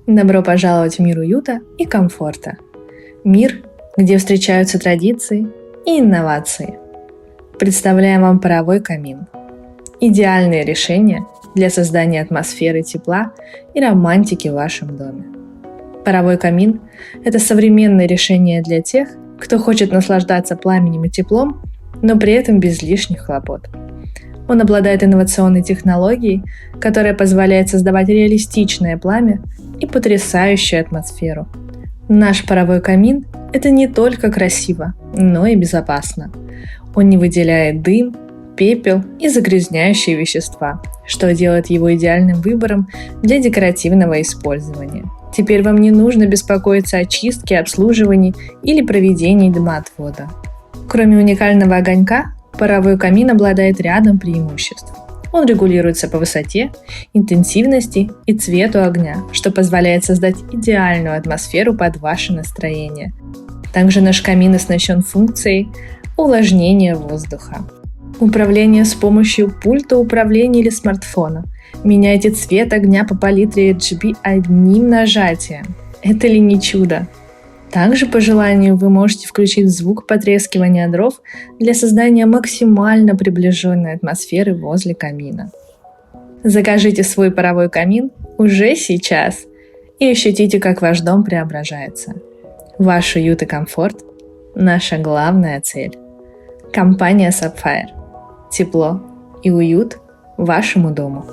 Добро пожаловать в мир уюта и комфорта. Мир, где встречаются традиции и инновации. Представляем вам паровой камин. Идеальное решение для создания атмосферы тепла и романтики в вашем доме. Паровой камин – это современное решение для тех, кто хочет наслаждаться пламенем и теплом, но при этом без лишних хлопот. Он обладает инновационной технологией, которая позволяет создавать реалистичное пламя и потрясающую атмосферу. Наш паровой камин – это не только красиво, но и безопасно. Он не выделяет дым, пепел и загрязняющие вещества, что делает его идеальным выбором для декоративного использования. Теперь вам не нужно беспокоиться о чистке, обслуживании или проведении дымоотвода. Кроме уникального огонька, паровой камин обладает рядом преимуществ. Он регулируется по высоте, интенсивности и цвету огня, что позволяет создать идеальную атмосферу под ваше настроение. Также наш камин оснащен функцией увлажнения воздуха. Управление с помощью пульта управления или смартфона. Меняйте цвет огня по палитре RGB одним нажатием. Это ли не чудо? Также по желанию вы можете включить звук потрескивания дров для создания максимально приближенной атмосферы возле камина. Закажите свой паровой камин уже сейчас и ощутите, как ваш дом преображается. Ваш уют и комфорт – наша главная цель. Компания Sapphire. Тепло и уют вашему дому.